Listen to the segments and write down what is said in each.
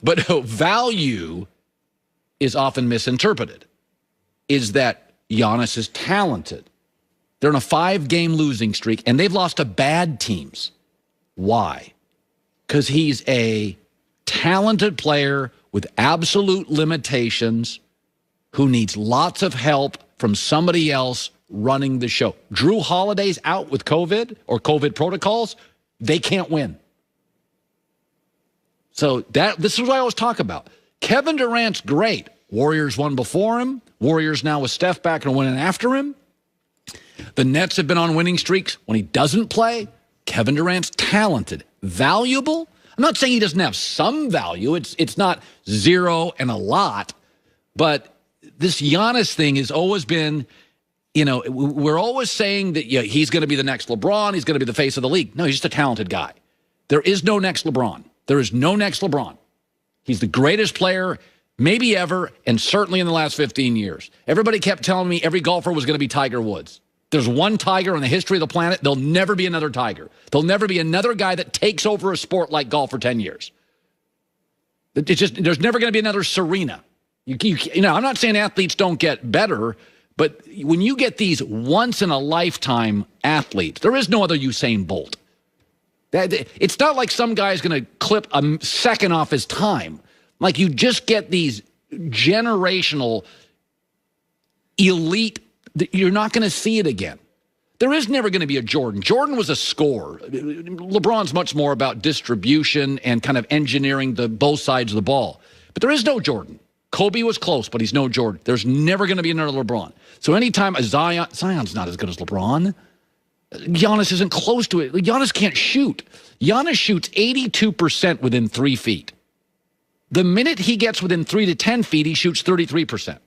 But value is often misinterpreted, is that Giannis is talented. They're in a 5-game losing streak, and they've lost to bad teams. Why? Because he's a talented player with absolute limitations who needs lots of help from somebody else running the show. Drew Holiday's out with COVID or COVID protocols. They can't win. So this is what I always talk about. Kevin Durant's great. Warriors won before him. Warriors now with Steph back and winning after him. The Nets have been on winning streaks. When he doesn't play, Kevin Durant's talented. Valuable? I'm not saying he doesn't have some value. It's not zero and a lot. But this Giannis thing has always been, we're always saying that he's going to be the next LeBron. He's going to be the face of the league. No, he's just a talented guy. There is no next LeBron. There is no next LeBron. He's the greatest player maybe ever, and certainly in the last 15 years. Everybody kept telling me every golfer was going to be Tiger Woods. There's one Tiger in the history of the planet. There'll never be another Tiger. There'll never be another guy that takes over a sport like golf for 10 years. There's never going to be another Serena. I'm not saying athletes don't get better, but when you get these once-in-a-lifetime athletes, there is no other Usain Bolt. It's not like some guy's going to clip a second off his time. Like, you just get these generational elite. You're not going to see it again. There is never going to be a Jordan. Jordan was a scorer. LeBron's much more about distribution and kind of engineering both sides of the ball. But there is no Jordan. Kobe was close, but he's no Jordan. There's never going to be another LeBron. So anytime Zion's not as good as LeBron. Giannis isn't close to it. Giannis can't shoot. Giannis shoots 82% within 3 feet. The minute he gets within 3 to 10 feet, he shoots 33%.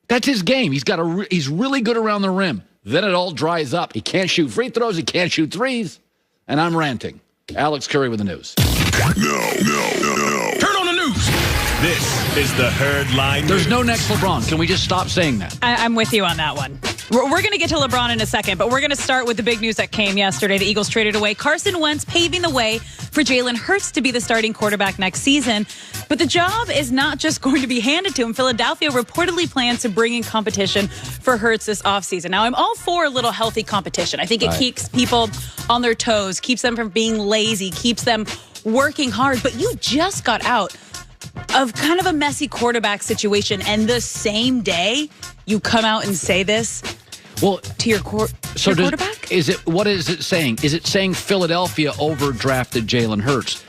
That's his game. He's really good around the rim. Then it all dries up. He can't shoot free throws. He can't shoot threes. And I'm ranting. Alex Curry with the news. No. Turn on the news. This is the Herd Line. There's no next LeBron. Can we just stop saying that? I'm with you on that one. We're going to get to LeBron in a second, but we're going to start with the big news that came yesterday. The Eagles traded away Carson Wentz, paving the way for Jalen Hurts to be the starting quarterback next season. But the job is not just going to be handed to him. Philadelphia reportedly plans to bring in competition for Hurts this offseason. Now, I'm all for a little healthy competition. I think it keeps people on their toes, keeps them from being lazy, keeps them working hard. But you just got out of kind of a messy quarterback situation, and the same day you come out and say this to your quarterback? What is it saying? Is it saying Philadelphia overdrafted Jalen Hurts?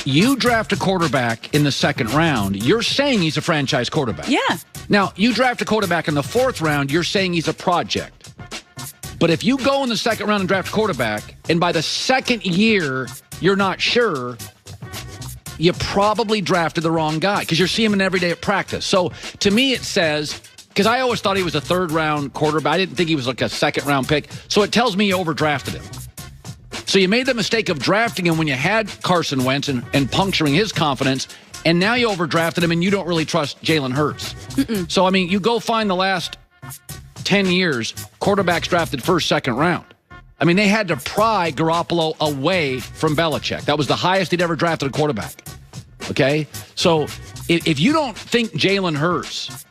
You draft a quarterback in the second round, you're saying he's a franchise quarterback. Yeah. Now, you draft a quarterback in the fourth round, you're saying he's a project. But if you go in the second round and draft a quarterback, and by the second year you're not sure, you probably drafted the wrong guy because you're seeing him every day at practice. So to me it says, because I always thought he was a third-round quarterback. I didn't think he was like a second-round pick. So it tells me you overdrafted him. So you made the mistake of drafting him when you had Carson Wentz and puncturing his confidence, and now you overdrafted him and you don't really trust Jalen Hurts. So, I mean, you go find the last 10 years, quarterbacks drafted first, second round. I mean, they had to pry Garoppolo away from Belichick. That was the highest he'd ever drafted a quarterback. Okay? So if you don't think Jalen Hurts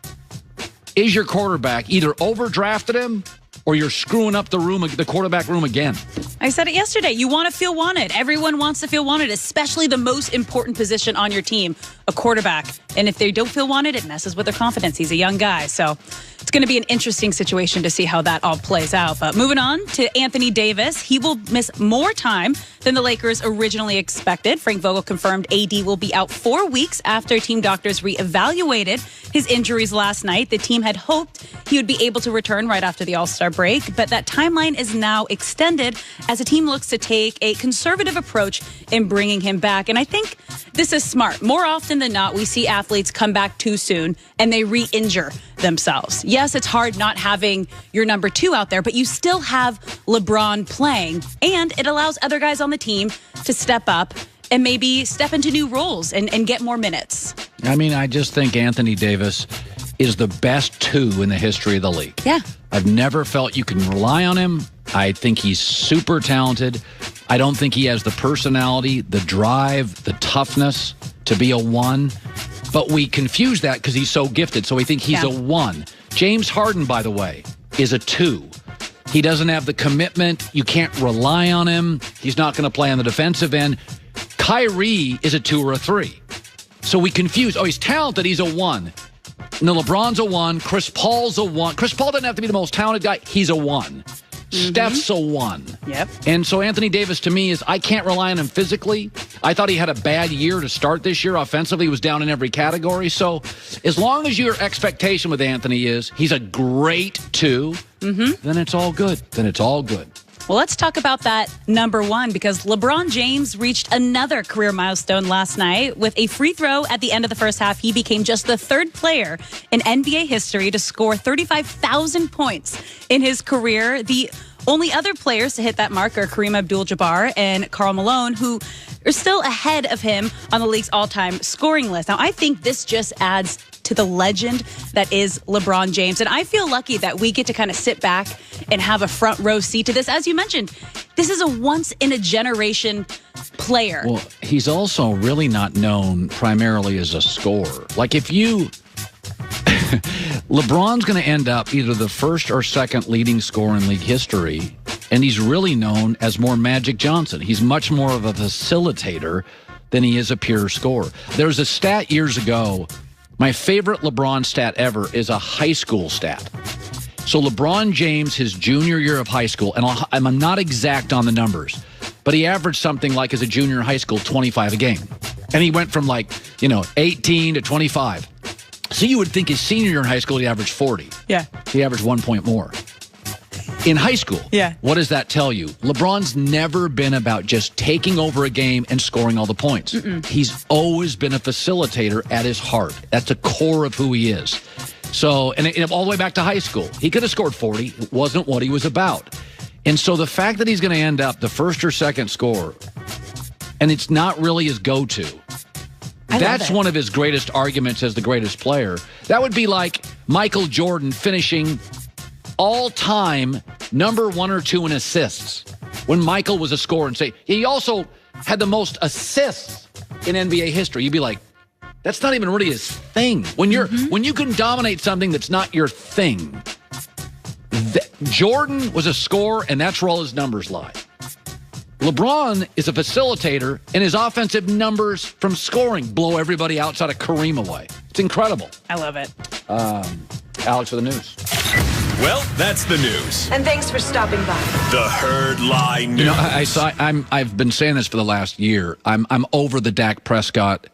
is your quarterback, either overdrafted him or you're screwing up the quarterback room again. I said it yesterday. You want to feel wanted. Everyone wants to feel wanted, especially the most important position on your team, a quarterback. And if they don't feel wanted, it messes with their confidence. He's a young guy. So it's going to be an interesting situation to see how that all plays out. But moving on to Anthony Davis, he will miss more time than the Lakers originally expected. Frank Vogel confirmed AD will be out 4 weeks after team doctors reevaluated his injuries last night. The team had hoped he would be able to return right after the All-Star break, but that timeline is now extended as the team looks to take a conservative approach in bringing him back. And I think this is smart. More often than not, we see athletes come back too soon and they re-injure themselves. Yes, it's hard not having your number 2 out there, but you still have LeBron playing, and it allows other guys on the team to step up and maybe step into new roles and get more minutes. I mean, I just think Anthony Davis is the best 2 in the history of the league. Yeah. I've never felt you can rely on him I think he's super talented. I don't think he has the personality, the drive, the toughness to be a 1. But we confuse that because he's so gifted. So we think he's a 1. James Harden, by the way, is a 2. He doesn't have the commitment. You can't rely on him. He's not going to play on the defensive end. Kyrie is a 2 or a 3. So we confuse. Oh, he's talented. He's a 1. No, LeBron's a 1. Chris Paul's a 1. Chris Paul doesn't have to be the most talented guy. He's a 1. Steph's a 1. Yep. And so Anthony Davis, to me, is I can't rely on him physically. I thought he had a bad year to start this year. Offensively, he was down in every category. So as long as your expectation with Anthony is he's a great 2, then it's all good. Then it's all good. Well, let's talk about that number 1 because LeBron James reached another career milestone last night with a free throw at the end of the first half. He became just the 3rd player in NBA history to score 35,000 points in his career. The only other players to hit that mark are Kareem Abdul-Jabbar and Karl Malone, who are still ahead of him on the league's all-time scoring list. Now, I think this just adds to the legend that is LeBron James. And I feel lucky that we get to kind of sit back and have a front row seat to this. As you mentioned, this is a once-in-a-generation player. Well, he's also really not known primarily as a scorer. Like if you... LeBron's going to end up either the 1st or 2nd leading scorer in league history, and he's really known as more Magic Johnson. He's much more of a facilitator than he is a pure scorer. There was a stat years ago. My favorite LeBron stat ever is a high school stat. So LeBron James, his junior year of high school, and I'm not exact on the numbers, but he averaged something like as a junior in high school, 25 a game. And he went from 18 to 25. So you would think his senior year in high school, he averaged 40. Yeah. He averaged 1 point more. In high school, what does that tell you? LeBron's never been about just taking over a game and scoring all the points. He's always been a facilitator at his heart. That's the core of who he is. So, and all the way back to high school, he could have scored 40. It wasn't what he was about. And so the fact that he's going to end up the 1st or 2nd scorer, and it's not really his go-to, that's one of his greatest arguments as the greatest player. That would be like Michael Jordan finishing all-time number 1 or 2 in assists when Michael was a scorer and say he also had the most assists in NBA history. You'd be like, that's not even really his thing. When you can dominate something that's not your thing. Jordan was a scorer, and that's where all his numbers lie. LeBron is a facilitator, and his offensive numbers from scoring blow everybody outside of Kareem away. It's incredible. I love it. Alex for the news. Well, that's the news. And thanks for stopping by. The Herd Lie News. You know, I've been saying this for the last year. I'm over the Dak Prescott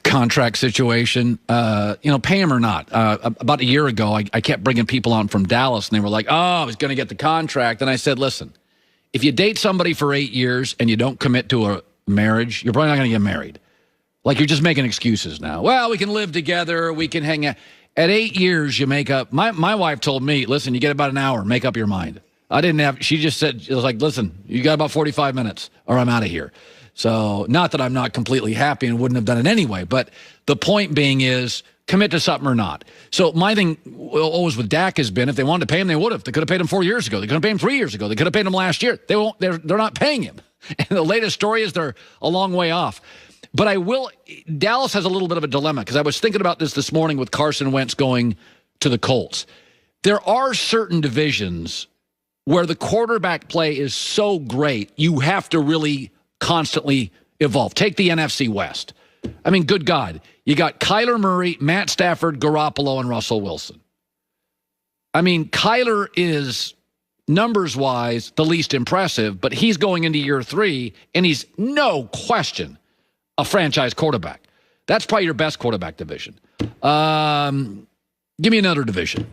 contract situation. Pay him or not. About a year ago, I kept bringing people on from Dallas, and they were like, "Oh, he's going to get the contract." And I said, "Listen, if you date somebody for 8 years and you don't commit to a marriage, you're probably not going to get married. Like, you're just making excuses now. Well, we can live together. We can hang out." At 8 years, you make up. My wife told me, listen, you get about an hour. Make up your mind. She just said, it was like, listen, you got about 45 minutes or I'm out of here. So not that I'm not completely happy and wouldn't have done it anyway. But the point being is commit to something or not. So my thing always with Dak has been if they wanted to pay him, they would have. They could have paid him 4 years ago. They could have paid him 3 years ago. They could have paid him last year. They won't. They're not paying him. And the latest story is they're a long way off. But Dallas has a little bit of a dilemma because I was thinking about this morning with Carson Wentz going to the Colts. There are certain divisions where the quarterback play is so great, you have to really constantly evolve. Take the NFC West. I mean, good God. You got Kyler Murray, Matt Stafford, Garoppolo, and Russell Wilson. I mean, Kyler is, numbers-wise, the least impressive, but he's going into year 3, and he's no question a franchise quarterback. That's probably your best quarterback division. Give me another division.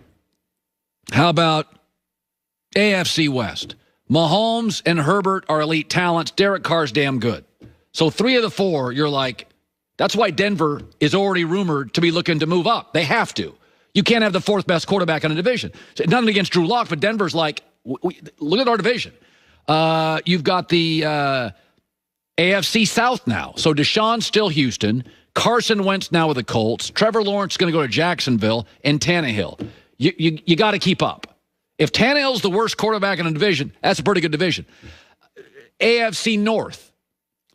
How about AFC West? Mahomes and Herbert are elite talents. Derek Carr's damn good. So 3 of the 4, you're like, that's why Denver is already rumored to be looking to move up. They have to. You can't have the 4th best quarterback in a division. So, nothing against Drew Lock, but Denver's like, look at our division. You've got the AFC South now. So Deshaun's still Houston. Carson Wentz now with the Colts. Trevor Lawrence is going to go to Jacksonville, and Tannehill. You got to keep up. If Tannehill's the worst quarterback in a division, that's a pretty good division. AFC North.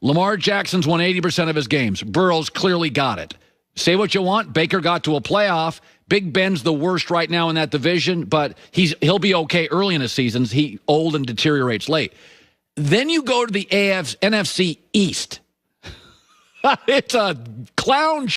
Lamar Jackson's won 80% of his games. Burrow's clearly got it. Say what you want. Baker got to a playoff. Big Ben's the worst right now in that division, but he'll be okay early in the seasons. He old and deteriorates late. Then you go to the NFC East. It's a clown